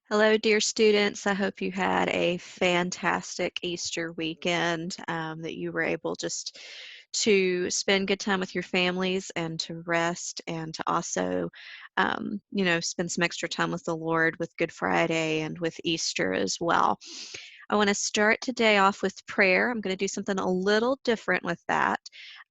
Hello, dear students. I hope you had a fantastic Easter weekend, that you were able just to spend good time with your families and to rest and to also, spend some extra time with the Lord with Good Friday and with Easter as well. I want to start today off with prayer. I'm going to do something a little different with that.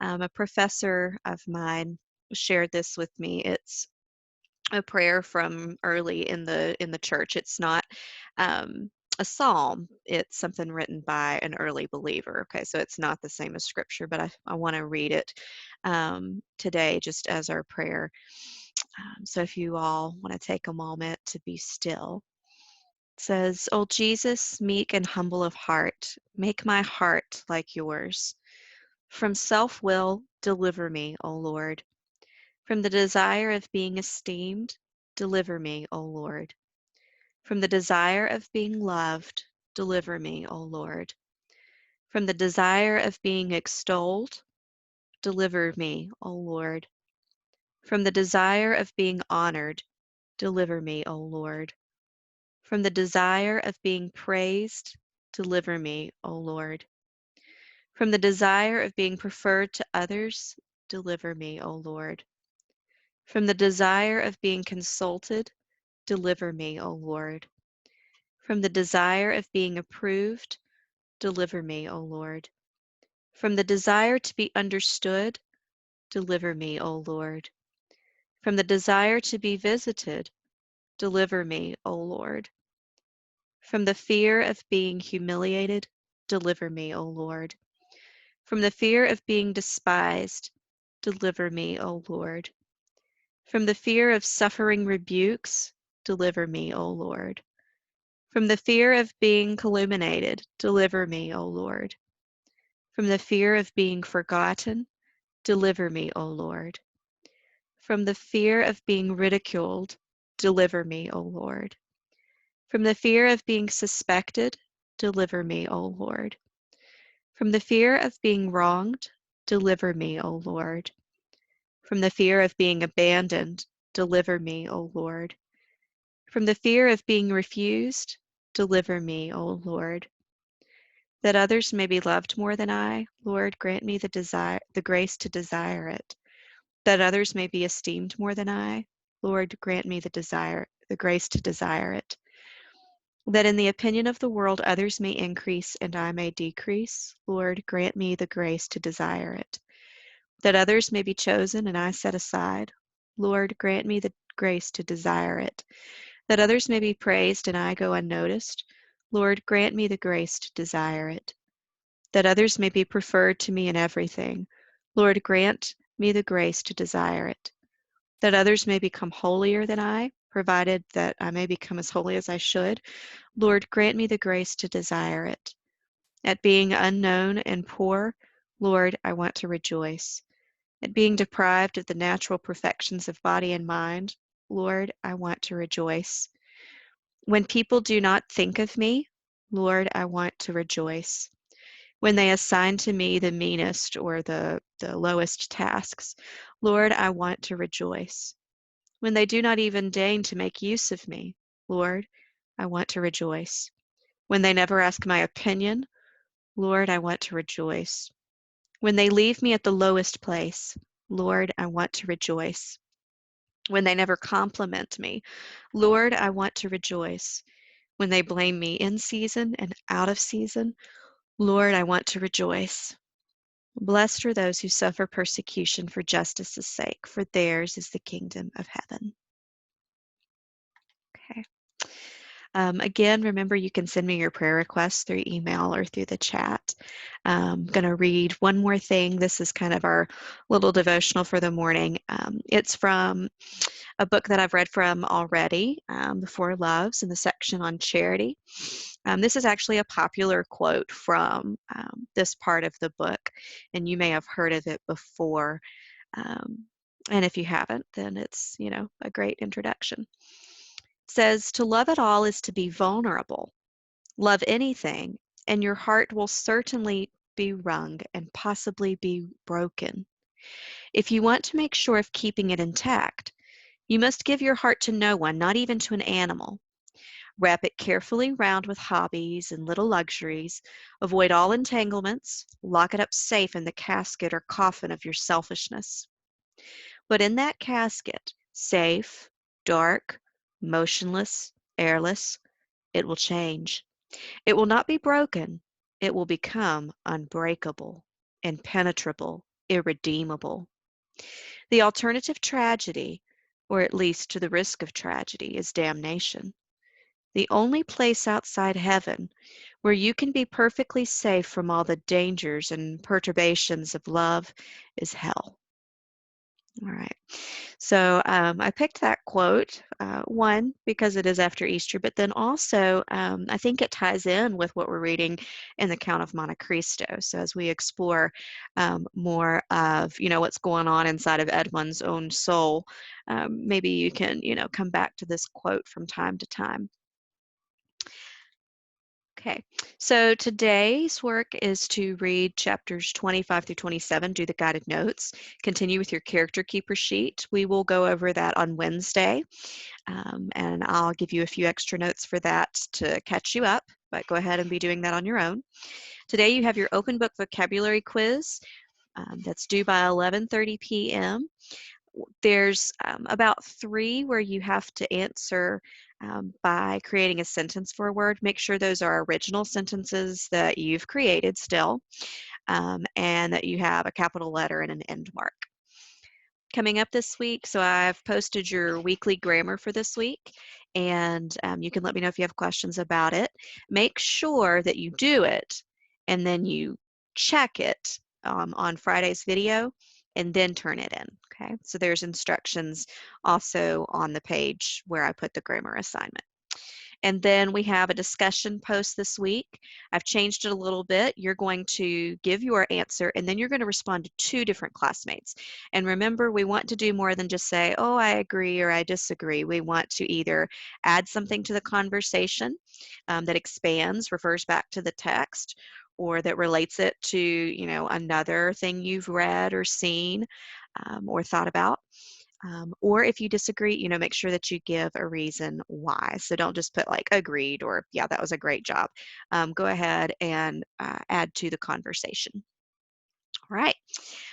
A professor of mine shared this with me. It's a prayer from early in the church. It's not a psalm. It's something written by an early believer. Okay, so it's not the same as scripture, but I want to read it today just as our prayer. So if you all want to take a moment to be still. It says, "O Jesus, meek and humble of heart, make my heart like yours. From self-will, deliver me, O Lord. From the desire of being esteemed, deliver me, O Lord. From the desire of being loved, deliver me, O Lord. From the desire of being extolled, deliver me, O Lord. From the desire of being honored, deliver me, O Lord. From the desire of being praised, deliver me, O Lord. From the desire of being preferred to others, deliver me, O Lord. From the desire of being consulted, deliver me, O Lord. From the desire of being approved, deliver me, O Lord. From the desire to be understood, deliver me, O Lord. From the desire to be visited, deliver me, O Lord. From the fear of being humiliated, deliver me, O Lord. From the fear of being despised, deliver me, O Lord. From the fear of suffering rebukes, deliver me, O Lord. From the fear of being calumniated, deliver me, O Lord. From the fear of being forgotten, deliver me, O Lord. From the fear of being ridiculed, deliver me, O Lord. From the fear of being suspected, deliver me, O Lord. From the fear of being wronged, deliver me, O Lord. From the fear of being abandoned, deliver me, O Lord. From the fear of being refused, deliver me, O Lord. That others may be loved more than I, Lord, grant me the grace to desire it. That others may be esteemed more than I, Lord, grant me the grace to desire it. That in the opinion of the world others may increase and I may decrease, Lord, grant me the grace to desire it. That others may be chosen and I set aside, Lord, grant me the grace to desire it. That others may be praised and I go unnoticed, Lord, grant me the grace to desire it. That others may be preferred to me in everything, Lord, grant me the grace to desire it. That others may become holier than I, provided that I may become as holy as I should, Lord, grant me the grace to desire it. At being unknown and poor, Lord, I want to rejoice. At being deprived of the natural perfections of body and mind, Lord, I want to rejoice. When people do not think of me, Lord, I want to rejoice. When they assign to me the meanest or the lowest tasks, Lord, I want to rejoice. When they do not even deign to make use of me, Lord, I want to rejoice. When they never ask my opinion, Lord, I want to rejoice. When they leave me at the lowest place, Lord, I want to rejoice. When they never compliment me, Lord, I want to rejoice. When they blame me in season and out of season, Lord, I want to rejoice. Blessed are those who suffer persecution for justice's sake, for theirs is the kingdom of heaven. Okay. Again, remember you can send me your prayer requests through email or through the chat. I'm going to read one more thing. This is kind of our little devotional for the morning. It's from a book that I've read from already, The Four Loves, in the section on charity. This is actually a popular quote from this part of the book, and you may have heard of it before. And if you haven't, then it's, a great introduction. It says, "To love at all is to be vulnerable. Love anything, and your heart will certainly be wrung and possibly be broken. If you want to make sure of keeping it intact, you must give your heart to no one, not even to an animal. Wrap it carefully round with hobbies and little luxuries. Avoid all entanglements. Lock it up safe in the casket or coffin of your selfishness. But in that casket, safe, dark, motionless, airless, it will change. It will not be broken. It will become unbreakable, impenetrable, irredeemable. The alternative tragedy, or at least to the risk of tragedy, is damnation. The only place outside heaven where you can be perfectly safe from all the dangers and perturbations of love is hell. All right. So I picked that quote, one, because it is after Easter, but then also I think it ties in with what we're reading in the Count of Monte Cristo. So as we explore more of, what's going on inside of Edmund's own soul, maybe you can, come back to this quote from time to time. Okay, so today's work is to read chapters 25 through 27, do the guided notes, continue with your character keeper sheet. We will go over that on Wednesday, and I'll give you a few extra notes for that to catch you up, but go ahead and be doing that on your own. Today you have your open book vocabulary quiz that's due by 11:30 p.m. There's about 3 where you have to answer by creating a sentence for a word. Make sure those are original sentences that you've created still, and that you have a capital letter and an end mark. Coming up this week, so I've posted your weekly grammar for this week, and you can let me know if you have questions about it. Make sure that you do it, and then you check it on Friday's video, and then turn it in, okay? So there's instructions also on the page where I put the grammar assignment. And then we have a discussion post this week. I've changed it a little bit. You're going to give your answer, and then you're going to respond to 2 different classmates. And remember, we want to do more than just say, oh, I agree or I disagree. We want to either add something to the conversation that expands, refers back to the text, or that relates it to, another thing you've read or seen or thought about. Or if you disagree, make sure that you give a reason why. So don't just put like agreed or yeah, that was a great job. Go ahead and add to the conversation. All right,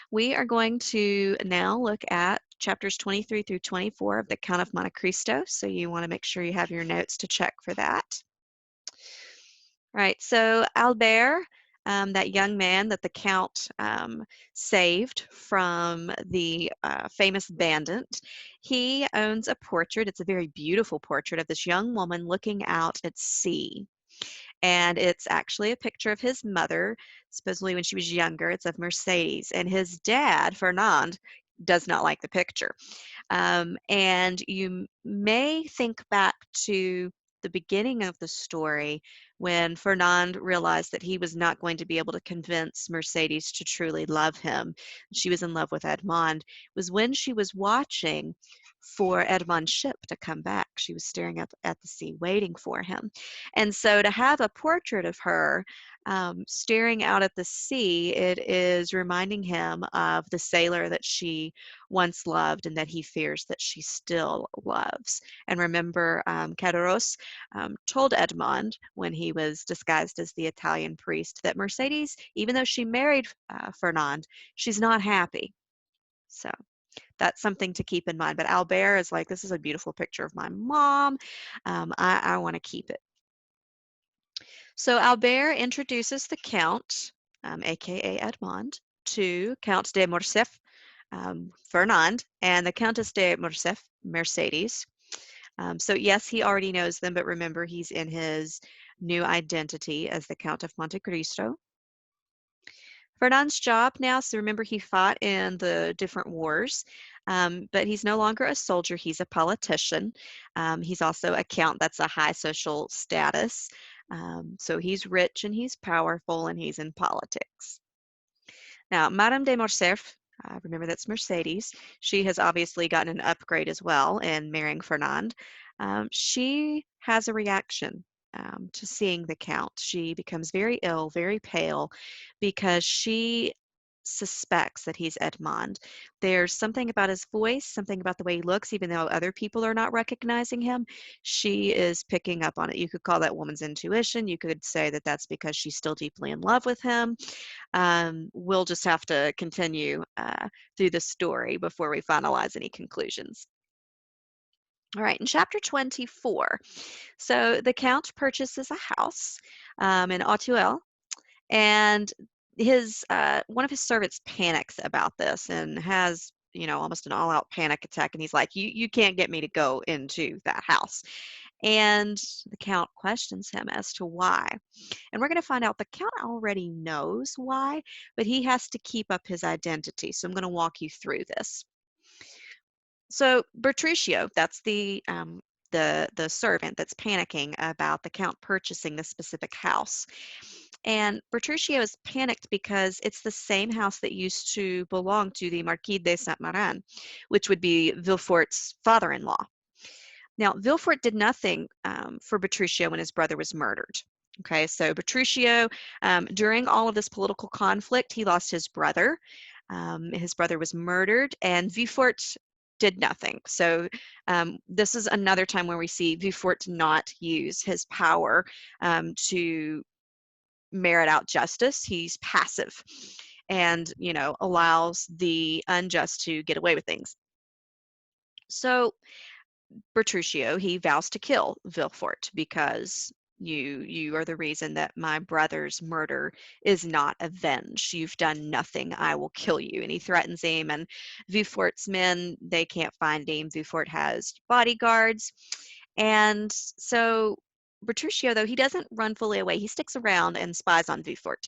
we are going to now look at chapters 23 through 24 of the Count of Monte Cristo. So you want to make sure you have your notes to check for that. All right, so Albert, that young man that the Count saved from the famous bandit, he owns a portrait. It's a very beautiful portrait of this young woman looking out at sea. And it's actually a picture of his mother, supposedly when she was younger. It's of Mercedes. And his dad, Fernand, does not like the picture. And you may think back to the beginning of the story when Fernand realized that he was not going to be able to convince Mercedes to truly love him. She was in love with Edmond. It was when she was watching for Edmond's ship to come back. She was staring up at the sea, waiting for him. And so to have a portrait of her staring out at the sea, it is reminding him of the sailor that she once loved and that he fears that she still loves. And remember, Caderousse told Edmond when he was disguised as the Italian priest that Mercedes, even though she married Fernand, she's not happy. So that's something to keep in mind. But Albert is like, this is a beautiful picture of my mom. I want to keep it. So Albert introduces the Count, aka Edmond, to Count de Morcerf, Fernand, and the Countess de Morcerf, Mercedes. So yes, he already knows them, but remember, he's in his new identity as the Count of Monte Cristo. Fernand's job now, so remember he fought in the different wars, but he's no longer a soldier, he's a politician. He's also a count, that's a high social status. So he's rich and he's powerful and he's in politics. Now, Madame de Morcerf, remember that's Mercedes, she has obviously gotten an upgrade as well in marrying Fernand. She has a reaction to seeing the Count. She becomes very ill, very pale, because she suspects that he's Edmond. There's something about his voice, something about the way he looks, even though other people are not recognizing him. She is picking up on it. You could call that woman's intuition. You could say that that's because she's still deeply in love with him. We'll just have to continue through the story before we finalize any conclusions. All right, in chapter 24, so the Count purchases a house in Auteuil, and his one of his servants panics about this and has, almost an all-out panic attack, and he's like, you can't get me to go into that house. And the Count questions him as to why. And we're going to find out the Count already knows why, but he has to keep up his identity. So I'm going to walk you through this. So Bertuccio, that's the servant that's panicking about the Count purchasing this specific house. And Bertuccio is panicked because it's the same house that used to belong to the Marquis de Saint-Marin, which would be Villefort's father-in-law. Now, Villefort did nothing for Bertuccio when his brother was murdered. Okay, so Bertuccio, during all of this political conflict, he lost his brother. His brother was murdered, and Villefort did nothing. So this is another time where we see Villefort not use his power to merit out justice. He's passive and, allows the unjust to get away with things. So Bertuccio, he vows to kill Villefort because you are the reason that my brother's murder is not avenged. You've done nothing. I will kill you. And he threatens him. And Villefort's men, they can't find him. Villefort has bodyguards. And so Bertuccio, though, he doesn't run fully away. He sticks around and spies on Villefort.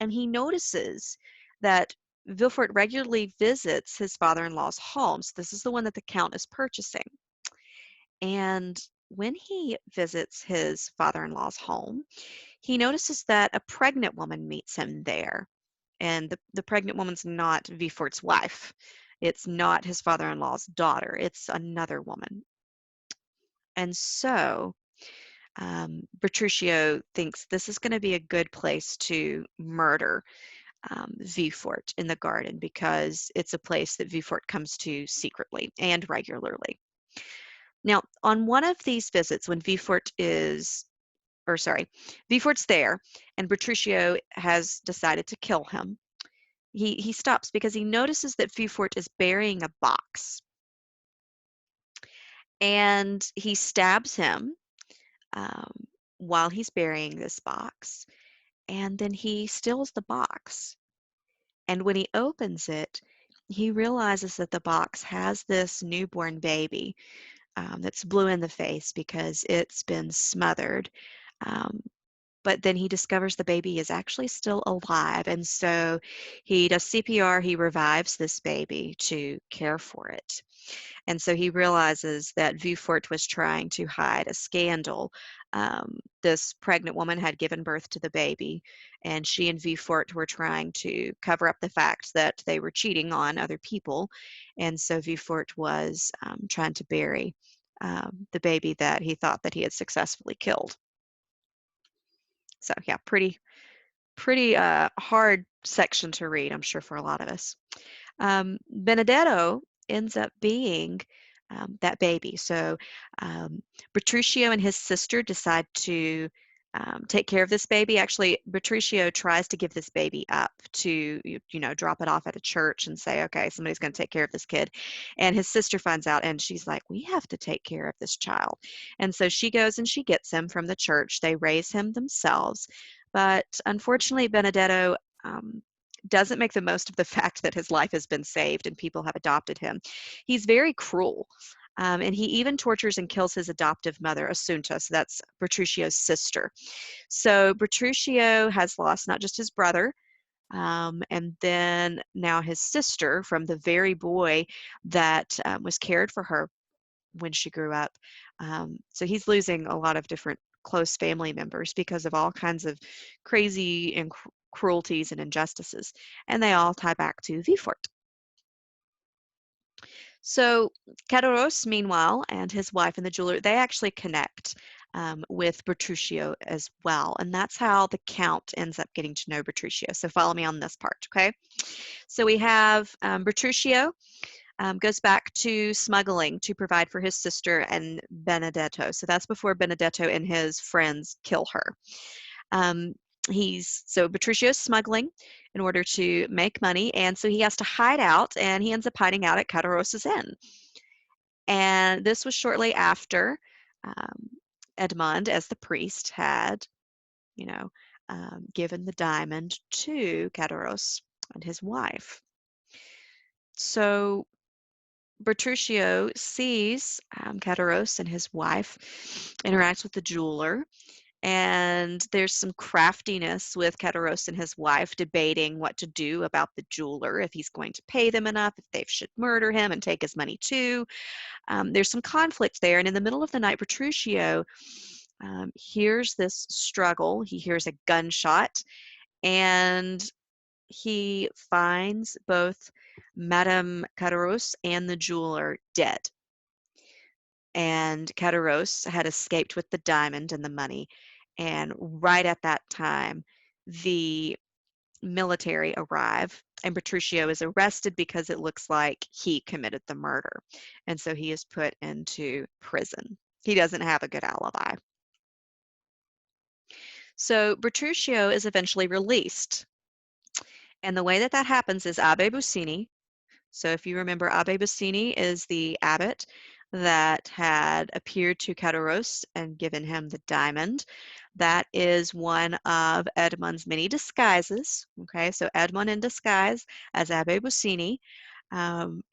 And he notices that Villefort regularly visits his father-in-law's home. So this is the one that the Count is purchasing. And when he visits his father-in-law's home, he notices that a pregnant woman meets him there. And the pregnant woman's not Villefort's wife. It's not his father-in-law's daughter. It's another woman. And so Bertuccio thinks this is going to be a good place to murder Villefort in the garden because it's a place that Villefort comes to secretly and regularly. Now, on one of these visits, when Villefort's there, and Bertuccio has decided to kill him, he stops because he notices that Villefort is burying a box. And he stabs him while he's burying this box, and then he steals the box. And when he opens it, he realizes that the box has this newborn baby that's blue in the face because it's been smothered. But then he discovers the baby is actually still alive. And so he does CPR, he revives this baby to care for it. And so he realizes that Villefort was trying to hide a scandal. This pregnant woman had given birth to the baby, and she and Villefort were trying to cover up the fact that they were cheating on other people. And so Villefort was trying to bury the baby that he thought that he had successfully killed. So yeah, pretty hard section to read, I'm sure, for a lot of us. Benedetto ends up being that baby. So Bertuccio and his sister decide to take care of this baby. Actually, Bertuccio tries to give this baby up to, drop it off at a church and say, okay, somebody's going to take care of this kid. And his sister finds out and she's like, we have to take care of this child. And so she goes and she gets him from the church. They raise him themselves. But unfortunately, Benedetto doesn't make the most of the fact that his life has been saved and people have adopted him. He's very cruel. And he even tortures and kills his adoptive mother, Assunta. So that's Bertuccio's sister. So Bertuccio has lost not just his brother, and then now his sister from the very boy that was cared for her when she grew up. So he's losing a lot of different close family members because of all kinds of crazy and cruelties and injustices. And they all tie back to Villefort. So Caderousse, meanwhile, and his wife and the jeweler, they actually connect. with Bertuccio as well. And that's how the Count ends up getting to know Bertuccio. So follow me on this part, okay? So we have Bertuccio goes back to smuggling to provide for his sister and Benedetto. So that's before Benedetto and his friends kill her. Um, so Bertuccio's smuggling in order to make money, and so he has to hide out, and he ends up hiding out at Cataros's Inn. And this was shortly after um, Edmond, as the priest, had, you know, given the diamond to Cataros and his wife. So Bertuccio sees Cataros and his wife interact with the jeweler, and there's some craftiness with Cataros and his wife debating what to do about the jeweler, if he's going to pay them enough, if they should murder him and take his money too. There's some conflict there, and in the middle of the night, Bertuccio hears this struggle. He hears a gunshot, and he finds both Madame Cataros and the jeweler dead. And Cataros had escaped with the diamond and the money. And right at that time, the military arrive, and Petruchio is arrested because it looks like he committed the murder. And so he is put into prison. He doesn't have a good alibi. So Petruchio is eventually released. And the way that that happens is Abbe Bussini. So if you remember, Abbe Bussini is the abbot that had appeared to Cataros and given him the diamond. That is one of Edmond's many disguises. Okay, so Edmond in disguise as Abbe Bussini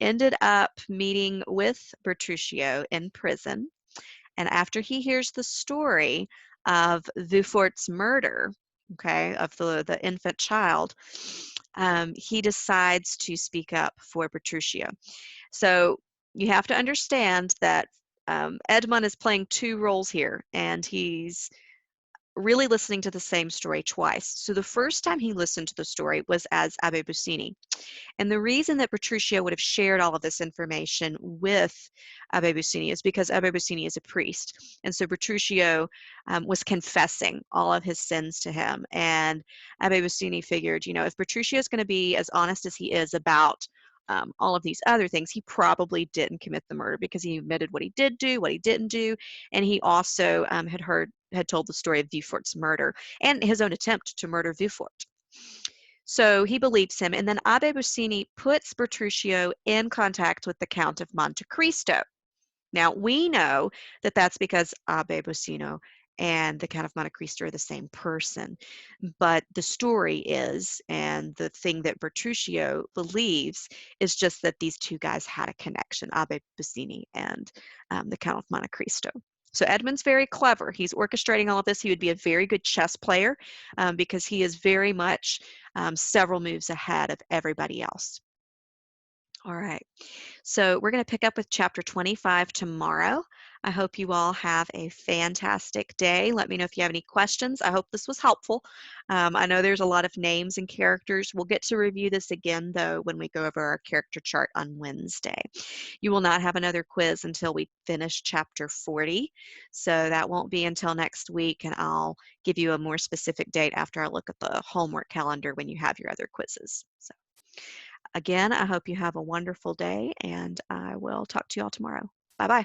ended up meeting with Bertuccio in prison. And after he hears the story of Vufort's murder, okay, of the infant child, he decides to speak up for Petruchio. So you have to understand that Edmund is playing two roles here, and he's really listening to the same story twice. So the first time he listened to the story was as Abbe Bussini. And the reason that Petruchio would have shared all of this information with Abbe Bussini is because Abbe Bussini is a priest. And so Petruchio was confessing all of his sins to him. And Abbe Bussini figured, if Petruchio is going to be as honest as he is about all of these other things, he probably didn't commit the murder because he admitted what he did do, what he didn't do, and he also had told the story of Vufort's murder and his own attempt to murder Vufort. So he believes him, and then Abbe Bussini puts Bertuccio in contact with the Count of Monte Cristo. Now, we know that that's because Abbe Bussino and the Count of Monte Cristo are the same person, but the story is, and the thing that Bertuccio believes, is just that these two guys had a connection, Abbe Bussini and the Count of Monte Cristo. So Edmund's very clever. He's orchestrating all of this. He would be a very good chess player because he is very much several moves ahead of everybody else. All right, so we're going to pick up with chapter 25 tomorrow. I hope you all have a fantastic day. Let me know if you have any questions. I hope this was helpful. I know there's a lot of names and characters. We'll get to review this again, though, when we go over our character chart on Wednesday. You will not have another quiz until we finish chapter 40, so that won't be until next week, and I'll give you a more specific date after I look at the homework calendar when you have your other quizzes. So. Again, I hope you have a wonderful day, and I will talk to you all tomorrow. Bye-bye.